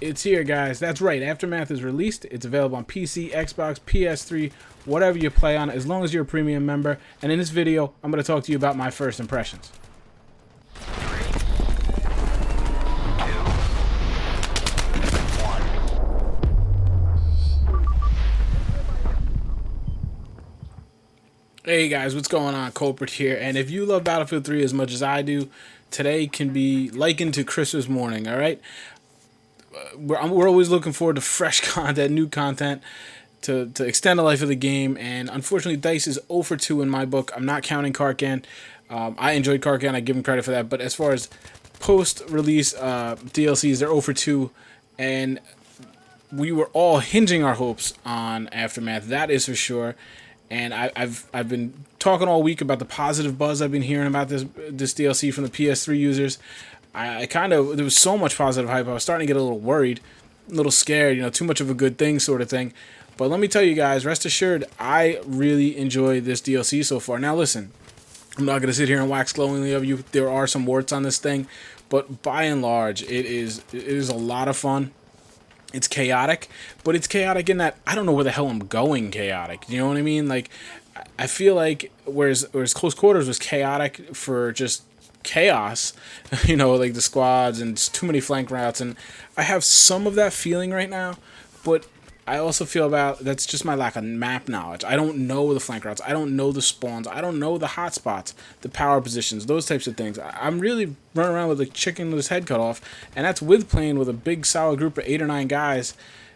It's here, guys. That's right. Aftermath is released. It's available on PC, Xbox, PS3, whatever you play on, as long as you're a premium member. And in this video, I'm going to talk to you about my first impressions. Hey guys, what's going on? Kulprit here, and if you love Battlefield 3 as much as I do, today can be likened to Christmas morning, alright? We're always looking forward to fresh content, new content, to extend the life of the game, and unfortunately DICE is 0 for 2 in my book. I'm not counting Karkan. I enjoyed Karkan, I give him credit for that, but as far as post-release DLCs, they're 0 for 2, and we were all hinging our hopes on Aftermath, that is for sure. And I've been talking all week about the positive buzz I've been hearing about this DLC from the PS3 users. There was so much positive hype, I was starting to get a little worried, a little scared, too much of a good thing sort of thing. But let me tell you guys, rest assured, I really enjoy this DLC so far. Now listen, I'm not going to sit here and wax glowingly of you. There are some warts on this thing, but by and large, it is a lot of fun. It's chaotic, but it's chaotic in that I don't know where the hell I'm going chaotic. You know what I mean? Like, I feel like whereas Close Quarters was chaotic for just chaos, like the squads and too many flank routes, and I have some of that feeling right now, but I also feel about that's just my lack of map knowledge. I don't know the flank routes. I don't know the spawns. I don't know the hot spots, the power positions, those types of things. I'm really running around with a chicken with his head cut off, and that's with playing with a big solid group of 8 or 9 guys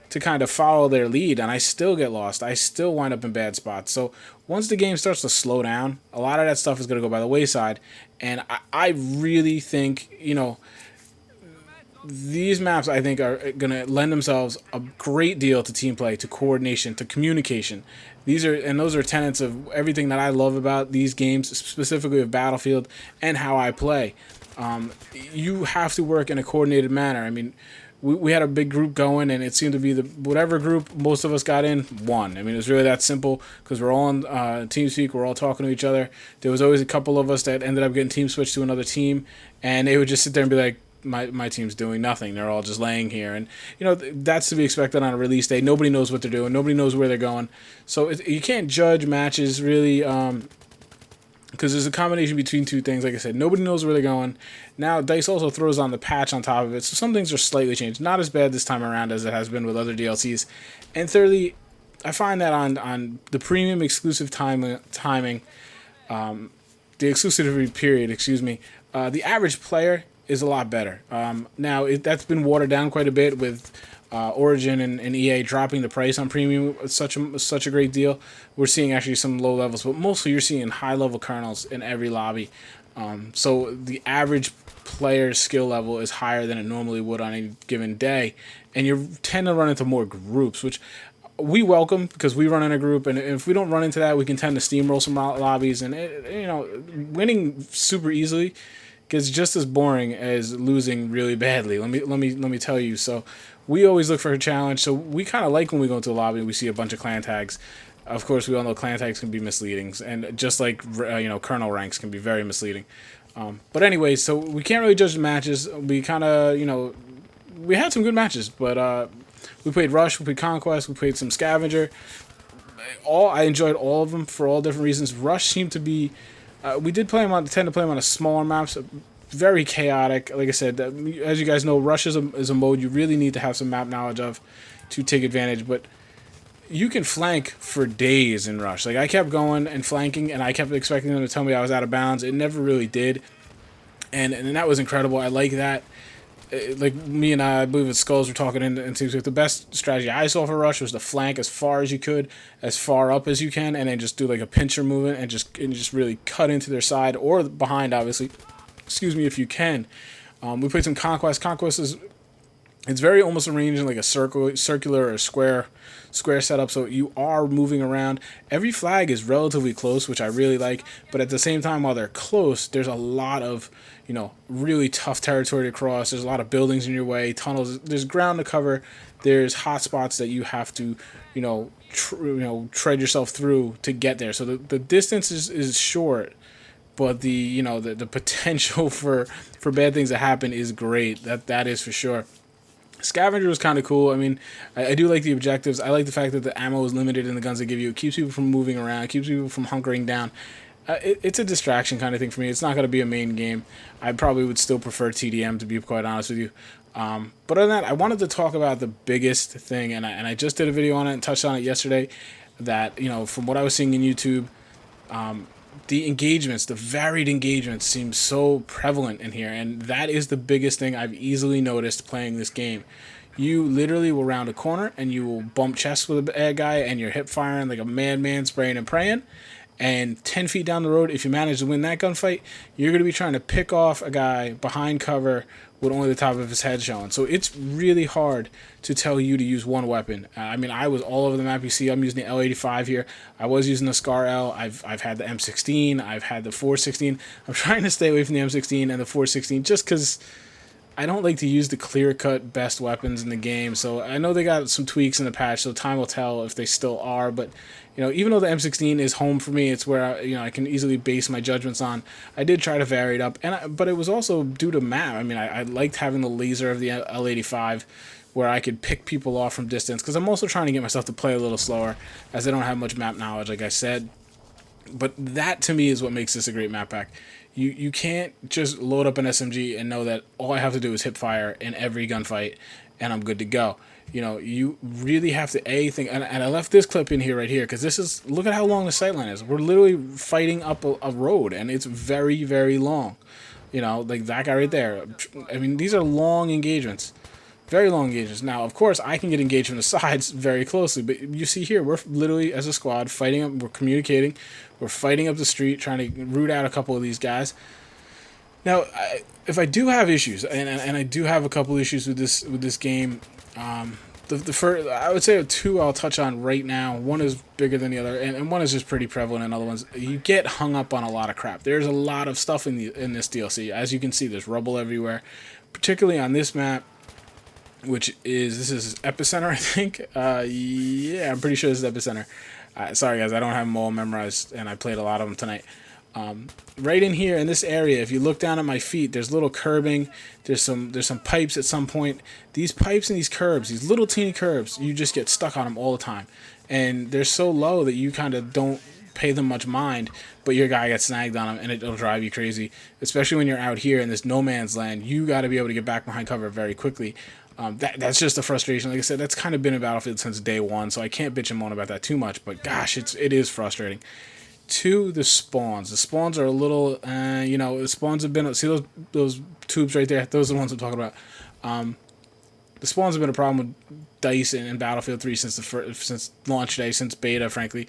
to kind of follow their lead, and I still get lost. I still wind up in bad spots. So once the game starts to slow down, a lot of that stuff is going to go by the wayside, and I really think, these maps, I think, are going to lend themselves a great deal to team play, to coordination, to communication. Those are tenets of everything that I love about these games, specifically of Battlefield and how I play. You have to work in a coordinated manner. I mean, we had a big group going, and it seemed to be whatever group most of us got in won. I mean, it was really that simple because we're all on TeamSpeak, we're all talking to each other. There was always a couple of us that ended up getting team switched to another team, and they would just sit there and be like, my team's doing nothing. They're all just laying here. And, that's to be expected on a release day. Nobody knows what they're doing. Nobody knows where they're going. So you can't judge matches really because there's a combination between two things. Like I said, nobody knows where they're going. Now, DICE also throws on the patch on top of it. So some things are slightly changed. Not as bad this time around as it has been with other DLCs. And thirdly, I find that on the premium exclusive timing, the exclusivity period, the average player is a lot better. Now, that's been watered down quite a bit with Origin and EA dropping the price on premium. It's such a great deal. We're seeing actually some low levels, but mostly you're seeing high level kernels in every lobby. So the average player's skill level is higher than it normally would on a given day, and you tend to run into more groups, which we welcome because we run in a group, and if we don't run into that, we can tend to steamroll some lobbies, and winning super easily gets just as boring as losing really badly. Let me tell you. So we always look for a challenge. So we kind of like when we go into a lobby and we see a bunch of clan tags. Of course, we all know clan tags can be misleading, and just like kernel ranks can be very misleading. But anyway, so we can't really judge the matches. We kind of we had some good matches, but we played Rush, we played Conquest, we played some Scavenger. I enjoyed all of them for all different reasons. Rush seemed to be. We did tend to play them on a smaller maps, very chaotic. Like I said, as you guys know, Rush is a mode you really need to have some map knowledge of to take advantage. But you can flank for days in Rush. Like, I kept going and flanking, and I kept expecting them to tell me I was out of bounds. It never really did, and that was incredible. I like that. Like me and I believe with Skulls were talking, and it seems like the best strategy I saw for Rush was to flank as far as you could, as far up as you can, and then just do like a pincher movement and just really cut into their side or behind, obviously. Excuse me, if you can. We played some Conquest. Conquest it's very almost arranged in like a circular or square setup, so you are moving around. Every flag is relatively close, which I really like, but at the same time, while they're close, there's a lot of really tough territory to cross. There's a lot of buildings in your way, tunnels, there's ground to cover, there's hot spots that you have to tread yourself through to get there. So the distance is short, but the potential for bad things to happen is great. That is for sure. Scavenger was kind of cool. I mean, I do like the objectives. I like the fact that the ammo is limited in the guns they give you. It keeps people from moving around. It keeps people from hunkering down. It's a distraction kind of thing for me. It's not going to be a main game. I probably would still prefer TDM, to be quite honest with you. But other than that, I wanted to talk about the biggest thing, and I just did a video on it and touched on it yesterday, that, from what I was seeing in YouTube, the engagements, the varied engagements seem so prevalent in here, and that is the biggest thing I've easily noticed playing this game. You literally will round a corner and you will bump chests with a bad guy and you're hip firing like a madman, spraying and praying. And 10 feet down the road, if you manage to win that gunfight, you're going to be trying to pick off a guy behind cover with only the top of his head showing. So it's really hard to tell you to use one weapon. I mean, I was all over the map. You see, I'm using the L85 here. I was using the Scar L. I've had the M16. I've had the 416. I'm trying to stay away from the M16 and the 416 just because I don't like to use the clear-cut best weapons in the game. So I know they got some tweaks in the patch, so time will tell if they still are. But even though the M16 is home for me, it's where I can easily base my judgments on. I did try to vary it up, but it was also due to map. I mean, I liked having the laser of the L85, where I could pick people off from distance, because I'm also trying to get myself to play a little slower, as I don't have much map knowledge, like I said. But that, to me, is what makes this a great map pack. You can't just load up an SMG and know that all I have to do is hip fire in every gunfight and I'm good to go. You really have to think, and I left this clip in here right here, because this is, look at how long the sightline is. We're literally fighting up a road, and it's very, very long. Like that guy right there. I mean, these are long engagements. Very long engagements. Now, of course, I can get engaged from the sides very closely, but you see here, we're literally, as a squad, fighting up, we're communicating, we're fighting up the street, trying to root out a couple of these guys. Now, if I do have issues, and I do have a couple issues with this game, the first, I would say two I'll touch on right now. One is bigger than the other, and one is just pretty prevalent in other ones. You get hung up on a lot of crap. There's a lot of stuff in this DLC. As you can see, there's rubble everywhere, particularly on this map, which this is Epicenter, I think. Yeah, I'm pretty sure this is Epicenter. Sorry guys, I don't have them all memorized, and I played a lot of them tonight. Right in here in this area, if you look down at my feet, there's little curbing. There's some pipes at some point. These pipes and these curbs, these little teeny curbs, you just get stuck on them all the time, and they're so low that you kind of don't pay them much mind, but your guy gets snagged on them and it'll drive you crazy, especially when you're out here in this no man's land. You got to be able to get back behind cover very quickly. That's just a frustration. Like I said, that's kind of been a Battlefield since day one, so I can't bitch and moan about that too much, but gosh, it is frustrating. To the spawns. The spawns are a little, the spawns have been, see those tubes right there? Those are the ones I'm talking about. The spawns have been a problem with DICE in Battlefield 3 since launch day, since beta, frankly.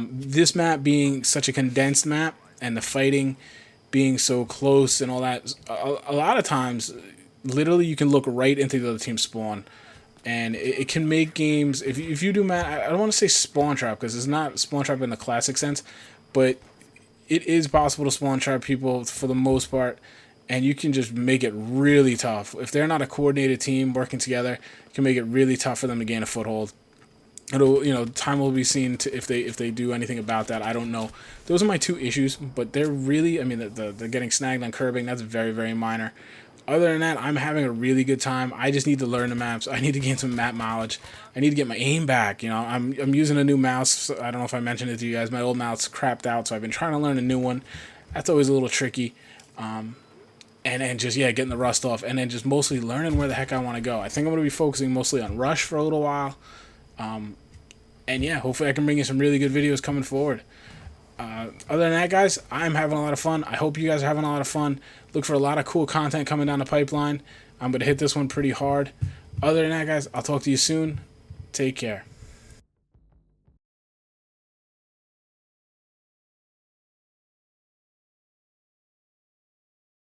This map being such a condensed map, and the fighting being so close and all that, a lot of times, literally you can look right into the other team's spawn, and it can make games, if you do map, I don't want to say spawn trap, because it's not spawn trap in the classic sense, but it is possible to spawn trap people for the most part, and you can just make it really tough. If they're not a coordinated team working together, you can make it really tough for them to gain a foothold. It'll, time will be seen if they do anything about that. I don't know. Those are my two issues, but they're really, I mean, the getting snagged on curbing, that's very, very minor. Other than that, I'm having a really good time. I just need to learn the maps. I need to gain some map knowledge. I need to get my aim back. I'm using a new mouse. I don't know if I mentioned it to you guys. My old mouse crapped out, so I've been trying to learn a new one. That's always a little tricky. And then just, getting the rust off, and then just mostly learning where the heck I want to go. I think I'm going to be focusing mostly on Rush for a little while. And yeah, hopefully I can bring you some really good videos coming forward. Other than that, guys, I'm having a lot of fun. I hope you guys are having a lot of fun. Look for a lot of cool content coming down the pipeline. I'm going to hit this one pretty hard. Other than that, guys, I'll talk to you soon. Take care.